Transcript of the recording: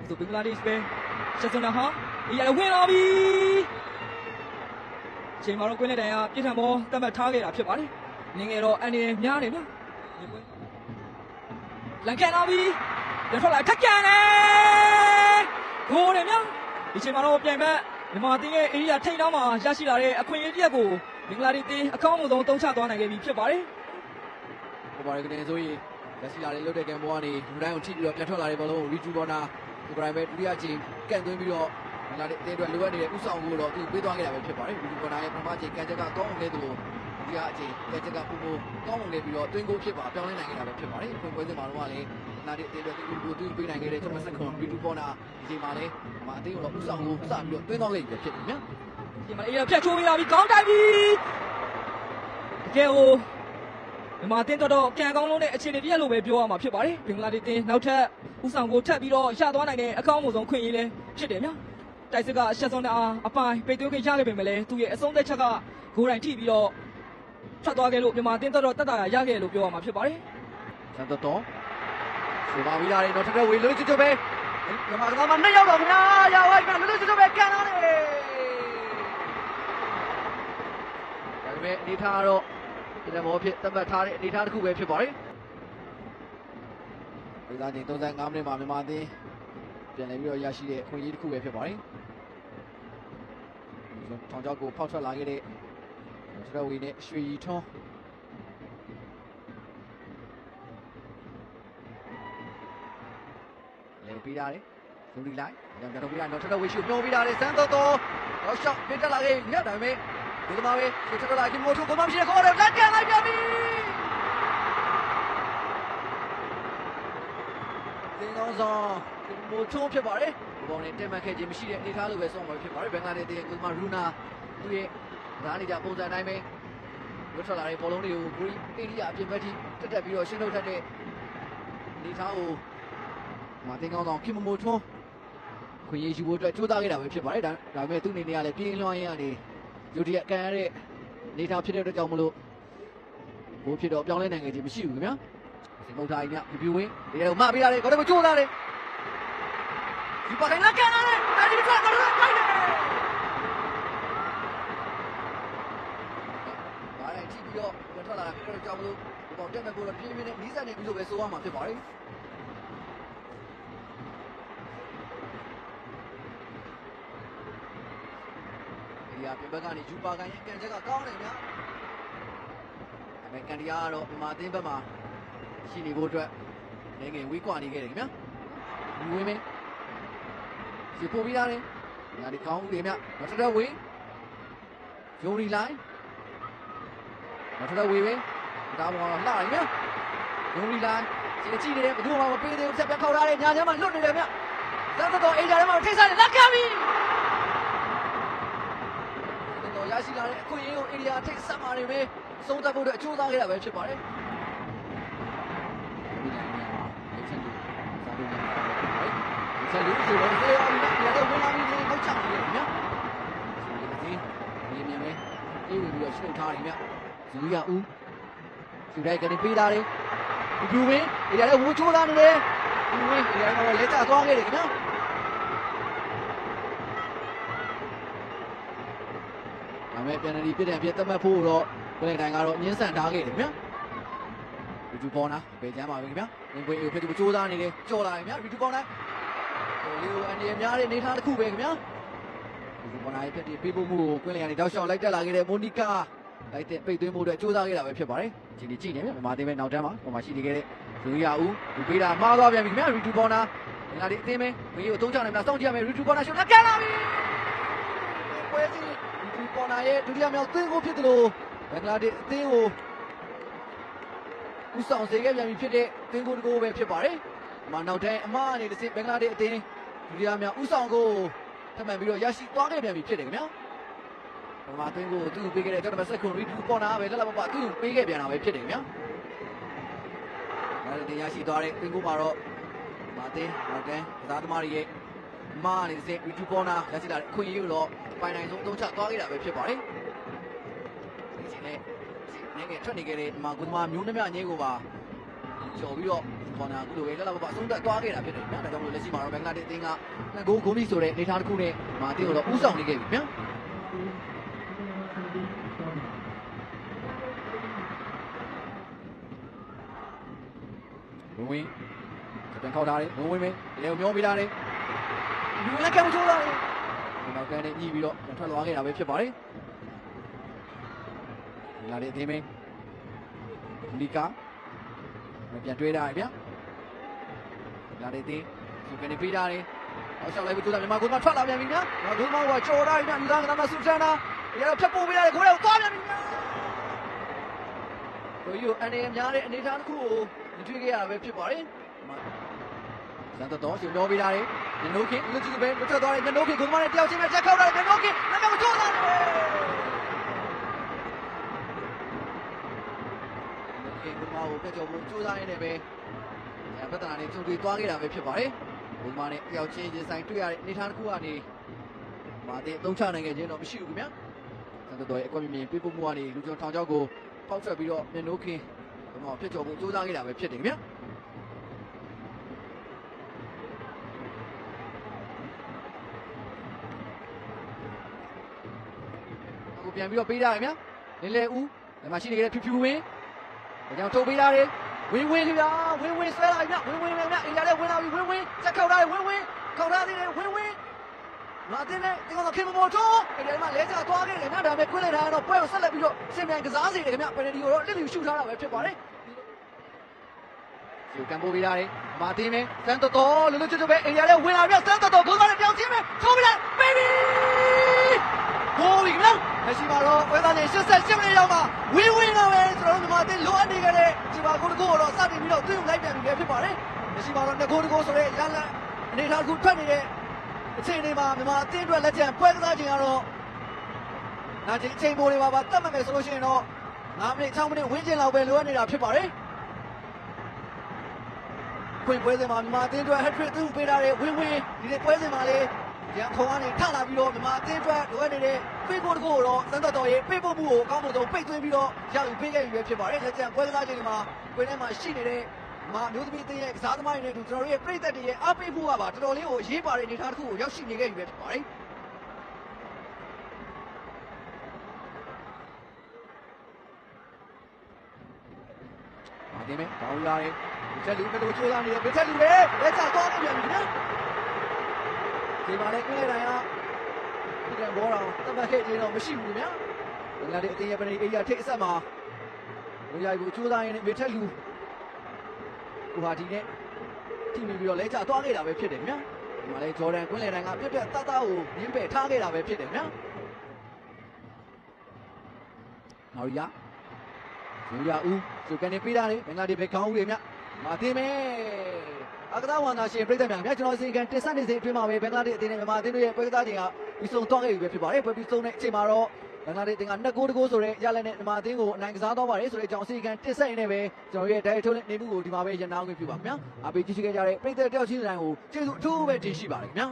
ဆိုဘင်္ဂလားဒေ့ရှ်ပဲရှက်စွန်နာဟာဒီရဝင်လာပြီချိန်မှာတော့ကွင်းလက်တိုင်ကပြစ်ထန်ပေါ်တတ်မှတ်ထားခဲ့တာဖြစ်ပါတယ်နင်းငယ်တော့အန်ဒီများနေနော်လန်ကန်လာပြီပြန်ထွက်လာထက်ကန်တယ်ဂိုးတယ်များဒီချိန်မှာတော့ပြန်ဘက်မြန်မာတင်းရဲ့အေရီးယာထိတ်နှောင်းမှာရရှိလာတဲ့အခွင့်အရေးတစ်ရပ်ကိုဘင်္ဂလားဒေ့ရှ်တင်းအကောင်းဆုံးတုံးချသွားနိုင်ခဲ့ပြီဖြစ်ပါတယ်ဟုတ်ပါတယ်ကနေဆိုရင်လက်ရှိလာတဲ့လွတ်တဲ့ကံပေါ်ကနေလူတိုင်းကိုထိပြီးတော့ပြန်ထွက်လာတဲ့ဘောလုံးကိုရီဂျူဘောနာဒီပရိုင်ပဲဒုတိယချိန်ကန်သွင်းပြီးတော့ဘင်္ဂလားဒေ့ရှ်တင်းအတွက်လိုအပ်နေတဲ့ဥဆောင်ကိုတော့သူပေးသွားခဲ့တာပဲဖြစ်ပါတယ်ရီဂျူဘောနာရဲ့ပထမချိန်ကန်ချက်ကတော့အောင်ခဲ့သလိုဒုတိယအချိန်ကန်ချက်ကပူပူကောင်းအောင်နေပြီးတော့တွင်းကိုဖြစ်ပါပြောင်းလဲနိုင်ခဲ့တာပဲဖြစ်ပါတယ်ဖွင့်ပွဲစဉ်မှာတော့လည်းဘင်္ဂလားဒေ့ရှ်တင်းအတွက်သူပေးနိုင်ခဲ့တဲ့ကျွန်တော်ဆက်ခွန်ရီဂျူဘောနာဒီချိန်မှာလည်းအတင်းကိုတော့ဥဆောင်ကိုစပြီးတော့တွင်းသွားခဲ့ပြီဖြစ်တယ်ဗျာဒီမှာအေးဖြတ်ချိုးပေးလာပြီကောင်းတိုက်ပြီတကယ်ကိုမြန်မာတင်းတော့ကံကောင်းလုံးတဲ့အခြေအနေတည်းလို့ပဲပြောရမှာဖြစ်ပါတယ်ဘင်္ဂလားဒေ့ရှ်တင်းနောက်ထပ်ဥဆောင်ကိုထပ်ပြီးတော့ရသွားနိုင်တဲ့အကောင်းဆုံးခွင့်ရေးလဲဖြစ်တယ်ဗျာတိုက်စစ်ကရှက်စွန်နာအပိုင်းပိတ်သွင်းခဲ့ရခဲ့ပေမဲ့လည်းသူ့ရဲ့အဆုံးသက်ချက်ကဂိုးတိုင်းထိပြီးတော့ထွက်သွားခဲ့လို့မြန်မာတင်းတော့တက်တာရခဲ့လို့ပြောရမှာဖြစ်ပါတယ်စံတော်တော်ဆိုပါပြီးလာတယ်တော့ထက်တဲ့ဝေလွတ်ချွတ်ပဲမြန်မာကမှနှစ်ရောက်တော့ခင်ဗျာရပါပြီလွတ်ချွတ်ပဲကန်လာတယ်ဒါပေမဲ့အနေထားတော့ဒီလိုမျိုးဖြစ်သတ်မှတ်ထားတဲ့အနေထားတစ်ခုပဲဖြစ်ပါတယ်ဒီသားချင်း35မိနစ်မှာမြန်မာအသင်းပြန်လည်ပြီးတော့ရရှိတဲ့အခွင့်အရေးတစ်ခုပဲဖြစ်ပါတယ်ထောင်ချောက်ကိုဖောက်ထွက်လာခဲ့တဲ့ထရဝီနဲ့ရွှေရီထွန်းလေပေးရတယ်လူဒီလိုက်ကြောင်ကြောင်ပေးရတော့ထရဝီရှိနှိုးပေးရတယ်စမ်းတော်တော်တော့ရှော့ပြတက်လာခဲ့ညဒါပေမဲ့ဒီမှာပဲထထလာခင်မို့ထုံးကမှမရှိတဲ့ခေါ်တယ်လက်ကန်လိုက်ပြန်ပြီဒီကောင်ဆောင်မို့ထုံးဖြစ်ပါတယ်ဒီကောင်နဲ့တက်မှတ်ခဲ့ခြင်းမရှိတဲ့အနေအထားလိုပဲဆုံးမှာဖြစ်ပါတယ်ဘင်္ဂလားဒေ့ရှ်ကိုမှရူနာသူရဲ့ဒါနေကြပုံစံတိုင်းပဲလွတ်ထွက်လာတဲ့ဘောလုံးတွေကိုဂရီအေရီးယာအပြင်ဘက်ထိတက်ပြီးတော့ရှင်းထုတ်ထက်တဲ့အနေအထားကိုမာတင်ကောင်ဆောင်ခင်မို့ထုံးခွင့်ရယူဖို့အတွက်ကြိုးစားခဲ့တာပဲဖြစ်ပါတယ်ဒါပေမဲ့သူ့အနေနဲ့ကလည်းပြင်းလွှမ်းရင်းကနေယူတီကန်ရတဲ့နေထားဖြစ်တဲ့အတွက်ကြောင့်မလို့ဘိုးဖြစ်တော့ပြောင်းလဲနိုင်ခဲ့ခြင်းမရှိဘူးခင်ဗျာစင်မုတ်သားကြီးညပြပြဝင်းဒီတော့မပေးရတယ်ကတော့ကြိုးစားတယ်ဒီပါခိုင်လာကန်ရတယ်အဲဒီကတော့ခိုင်းတယ်ဘာလဲကြည့်ပြီးတော့ထွက်လာတာဖြစ်တဲ့ကြောင့်မလို့ဒီကောင်တက်မဲ့ကိုတော့ပြင်းပြင်းနဲ့နီးစပ်နေပြီလို့ပဲဆိုရမှာဖြစ်ပါတယ်ပြန်ဘက်ကနေယူပါကန်ရဲ့ကန်ချက်ကကောင်းတယ်ဗျာဒါပေမဲ့ကန်ဒီယာကတော့မြန်မာအသင်းဘက်မှာရှိနေဖို့အတွက်နေငယ်ဝေးကွာနေခဲ့တယ်ခင်ဗျာဒီဝင်းမင်းစီပို့ပြီးရတယ်ညာဒီကောင်းတယ်ဗျာမထတဲ့ဝေးဂျိုရီလိုင်းမထတဲ့ဝေးပဲဒါပေါ်လာတယ်ဗျာဂျိုရီလိုင်းကြည့်နေတယ်ဘယ်သူမှမပေးသေးဘူးဆက်ပြန်ခောက်ထားတယ်ညာချမ်းမှာလွတ်နေတယ်ဗျာသက်တော်အေဂျာထဲမှာထိတ်စားတယ်လက်ခံပြီရရှိလာတဲ့အခွင့်အရေးကိုအေရီးယာထိတ်ဆက်မှာနေပဲအဆုံးသတ်ဖို့အတွက်အကျိုးသားခဲ့တာပဲဖြစ်ပါတယ်ဆက်လို့ဆိုတော့ဒီအောင်ဒီကတော့ဝင်လာပြီးတော့ချနေတယ်ဗျာဒီမြင်မယ်အေးဝင်ပြီးတော့ရှုပ်ထားတယ်ဗျာဇူရဦးဇူရိုက်ကနေပေးထားတယ်ဒီဝင်းအေရီးယာလည်းဝူချိုးသားနေတယ်ဒီဝင်းအေရီးယာကတော့လက်ကျသွားခဲ့တယ်ခင်ဗျာဒါပေမဲ့ပြန်နေပြည့်တဲ့ပြည့်သတ်မှတ်ဖို့တော့ကိုယ်တိုင်ကတော့ညှင်းဆန်ထားခဲ့တယ်ဗျာရီဂျူပေါ်နာပေချမ်းပါပဲခင်ဗျာဝင်ဝင်ဖြစ်သူစူးစမ်းနေတယ်ကြော်လာတယ်ဗျာရီဂျူပေါ်နာလီယိုအန်ဒီများတဲ့နေထားတစ်ခုပဲခင်ဗျာရီဂျူပေါ်နာရဲ့ဖြစ်တဲ့ပေးဖို့မှုကိုကွင်းလျာနေတောက်လျှောက်လိုက်တက်လာခဲ့တဲ့မိုနီကာလိုက်တဲ့ပိတ်သွင်းဖို့အတွက်စူးစမ်းခဲ့တာပဲဖြစ်ပါတယ်ကြည့်နေဗျာမြန်မာတင်းပဲနောက်တန်းမှာဟိုမှာရှိနေခဲ့တဲ့ဇူရီယာဦးဒီပေးတာမှားသွားပြန်ပြီခင်ဗျာရီဂျူပေါ်နာဒီလာဒီအသင်းပဲမင်းကိုအသုံးချနိုင်မလားစောင့်ကြည့်ရမယ်ရီဂျူပေါ်နာရှုပ်လက်ကန်လာပြီပွဲစီပေါ်နာရဲ့ဒုတိယမြောက်သွင်းကိုဖြစ်တယ်လို့ဘင်္ဂလားဒေ့ရှ်အသင်းကိုဦးဆောင်စေခဲ့ပြန်ပြီဖြစ်တဲ့သွင်းကိုတကိုးပဲဖြစ်ပါတယ်။မနောက်တဲ့အမှားအနေနဲ့ဘင်္ဂလားဒေ့ရှ်အသင်းဒုတိယမြောက်ဦးဆောင်ကိုထပ်မံပြီးတော့ရရှိသွားခဲ့ပြန်ပြီဖြစ်တယ်ခင်ဗျာ။ပထမသွင်းကိုသူ့ပေးခဲ့တဲ့ကျွန်တော်ဆက်ခွန်ရီတူပေါ်နာပဲလက်လက်ပပသူ့ပေးခဲ့ပြန်တာပဲဖြစ်တယ်ခင်ဗျာ။ဒါနဲ့ရရှိသွားတဲ့သွင်းကိုမှာတော့မာတင်နောက်တဲ့ကစားသမားတွေရဲ့မားနေတဲ့ရီတူပေါ်နာရရှိလာတဲ့အခွင့်အရေးကိုတော့ပိုင်နိုင်ဆုံးအသုံးချသွားခဲ့တာပဲဖြစ်ပါတယ်ဒီချိန်နဲ့ငယ်ထွက်နေခဲ့တဲ့မာကုသမာမျိုးနှမငယ်ကိုပါကျော်ပြီးတော့ ခေါ်နာအခုလိုပဲလက်လာပပအဆုံးသက်သွားခဲ့တာဖြစ်တယ်ဗျာဒါကြောင့်မလို့လက်ရှိမှာတော့ဘင်္ဂလားဒေ့ရှ်အသင်းက2ဂိုးပြီးဆိုတဲ့အနေအထားတစ်ခုနဲ့မာတင်ကိုတော့ဦးဆောင်နေခဲ့ပြီဗျာဝင်းပြန်ခေါက်ထားတယ်ဝင်းမင်းလေကိုမျောပေးထားတယ်လူလက်ကမချိုးလာတယ်နောက်ကနေညှိပြီးတော့ပြန်ထွက်သွားခဲ့တာပဲဖြစ်ပါတယ်လာတဲ့အသင်းမင်းလီကာပြန်တွေးတာဗျာလာတဲ့အသင်းသူကနေပေးထားတယ်အောက်လျှောက်လိုက်ပြီးသူကမြန်မာကုန်းကထွက်လာပြန်ပြီဗျာဂိုးမောင်းကကြော်ထားပြီဗျာလူသားကမှဆူဆန်တာရတော့ဖြတ်ပို့ပေးရတယ်ခိုးတယ်သွားပြန်ပြီဗျာတို့ယူအနေနဲ့များတဲ့အနေထားတစ်ခုကိုမထွေးခဲ့ရတာပဲဖြစ်ပါတယ်စံတော်ရှင်ပြောပေးထားတယ်ညနိုးခင်လူကြီးပဲမထွက်သွားတယ်ညနိုးခင်ဂိုးမောင်းနဲ့တယောက်ချင်းပဲချက်ခောက်ထားတယ်ညနိုးခင်လက်ကမချိုးလာတယ်ဒီမှာကိုပြတ်ကျော်ဖို့ကြိုးစားရင်းနဲ့ပဲပြဿနာတွေကြုံတွေ့သွားခဲ့တာပဲဖြစ်ပါတယ်။ဘုံမာနဲ့တယောက်ချင်းရင်ဆိုင်တွေ့ရတဲ့အနေအထားတစ်ခုကနေမာတဲ့အသုံးချနိုင်ခဲ့ခြင်းတော့မရှိဘူးခင်ဗျာ။စံတော်ရဲ့အကွက်မြင်ပြပို့မှုကနေလူကျော်ထောင်ချောက်ကိုပေါက်ထွက်ပြီးတော့မျက်နှိုးခင်းဘုံမာပြတ်ကျော်ဖို့ကြိုးစားခဲ့တာပဲဖြစ်တယ်ခင်ဗျာ။အခုပြန်ပြီးတော့ပေးထားရခင်ဗျာ။လင်းလဲဦးဒီမှာရှိနေတဲ့ဖြူဖြူဝင်းဒါကြောင့်ထုတ်ပေးထားတယ်ဝင်းဝင်းခင်ဗျာဝင်းဝင်းဆွဲလာပြီဗျဝင်းဝင်းလည်းဗျအင်ဂျာလည်းဝင်လာပြီဝင်းဝင်းချက်ခောက်ထားတယ်ဝင်းဝင်းခောက်ထားသေးတယ်ဝင်းဝင်းငါတင်းနဲ့ဒီကောင်ခင်မမော်ထိုးအဲ့ဒီမှာလဲကျသွားခဲ့တယ်နော်ဒါပေမဲ့ခွင့်လိုက်ထားတော့ပွဲကိုဆက်လက်ပြီးတော့စင်မြန်ကစားစေတယ်ခင်ဗျပယ်နတီကိုတော့တစ်လူရှုထားတာပဲဖြစ်ပါတယ်ဒီကံပိုးပေးထားတယ်မာတင်းနဲ့စန်တော်တော်လွတ်လွတ်ကျွတ်ကျွတ်ပဲအင်ဂျာလည်းဝင်လာပြီစန်တော်တော်ဂိုးကလည်းပြောင်းချင်းပဲထိုးပြီးလိုက်ဘေဘီဟိုးဒီကောင်မရှိပါတော့ဝဲသားနေ88မိနစ်ရောက်မှဝင်းဝင်းတော့ပဲကျွန်တော်တို့မြန်မာအသင်းလိုအပ်နေကြတဲ့ဒီမှာကိုတကူတော့စတင်ပြီးတော့သွင်းလိုက်ပြန်ပြီဖြစ်ပါတယ်မရှိပါတော့2ဂိုးဆိုတဲ့ရလန်အနေထားတစ်ခုထွက်နေတဲ့အချိန်တွေမှာမြန်မာအသင်းအတွက်လက်ကျန်ပွဲကစားခြင်းကတော့နာကျင်အချိန်ပိုတွေပါတတ်မှတ်မယ်ဆိုလို့ရှိရင်တော့9မိနစ်6မိနစ်ဝန်းကျင်လောက်ပဲလိုအပ်နေတာဖြစ်ပါတယ်ခွင့်ပွဲစဉ်မှာမြန်မာအသင်းအတွက် hat-trick သူ့ပေးထားတဲ့ဝင်းဝင်းဒီနေ့ပွဲစဉ်မှာလေရန်ခုံကနေထလာပြီးတော့မြန်မာအသင်းအတွက်လိုအပ်နေတဲ့ပေးဖို့တကူတော့စံတော်ရဲ့ပေးဖို့မှုကိုအကောင်းဆုံးပိတ်သွင်းပြီးတော့ရယူပေးခဲ့ပြီပဲဖြစ်ပါတယ်လက်ကျန်ပွဲကစားချိန်တွေမှာကွင်းထဲမှာရှိနေတဲ့မာမျိုးသမီးအသင်းရဲ့ကစားသမားတွေနဲ့ကျွန်တော်တို့ရဲ့ပြည်သက်တွေရဲ့အားပေးမှုကပါတော်တော်လေးကိုရေးပါတဲ့အနေအထားတစ်ခုကိုရောက်ရှိနေခဲ့ပြီပဲဖြစ်ပါတယ်မာတင်မဲဘောင်းရတယ်ချက်လူကတူချိုးလာနေတယ်ဘယ်ချက်လူလဲလက်ချသွားနေပြန်ပြီနော်ဒီမှာလည်းကွင်းထဲတိုင်းကဒီကံဘောတော်တပတ်ခဲ့ခြင်းတော့မရှိဘူးခင်ဗျာဘင်္ဂလားဒေ့ရှ်အသင်းရဲ့ပနေအေးရထိတ်အဆက်မှာဝေးရိုက်ကိုချိုးသားရင်းနဲ့မေထက်လူဟိုဟာဒီနဲ့ထိမိပြီးတော့လဲချသွားခဲ့တာပဲဖြစ်တယ်ခင်ဗျာဒီမှာလည်းဂျော်ဒန်ကွင်းလေတိုင်းကပြတ်ပြတ်တတ်ကိုရင်းပယ်ထားခဲ့တာပဲဖြစ်တယ်ခင်ဗျာနောက်ရဦးသူကနေပေးတာလေဘင်္ဂလားဒေ့ရှ်ဘက်ခေါင်းဦးတွေမြမာတင်မဲအကသာဝါနာရှင်ပြည်သက်များကျွန်တော်စီကံတင်ဆက်နေစေအတွင်းမှာပဲဘင်္ဂလားဒေ့ရှ်အသင်းနဲ့မြန်မာအသင်းတို့ရဲ့ပွဲကစားချိန်ကပြီးဆုံးသွားခဲ့ပြီပဲဖြစ်ပါတယ်ပွဲပြီးဆုံးတဲ့အချိန်မှာတော့ဘင်္ဂလားဒေ့ရှ်အသင်းက2ဂိုးဆိုတဲ့ရလဒ်နဲ့မြန်မာအသင်းကိုအနိုင်ကစားသွားပါတယ်ဆိုတဲ့အကြောင်းစီကံတင်ဆက်နေပဲကျွန်တော်ရဲ့ဒိုင်ထုံးနေမှုကိုဒီမှာပဲရန်နာခွင့်ပြုပါခင်ဗျာအားပေးကြည့်ခဲ့ကြတဲ့ပြည်သက်တယောက်ချင်းတိုင်းကိုကျေးဇူးအထူးပဲတင်ရှိပါတယ်ခင်ဗျာ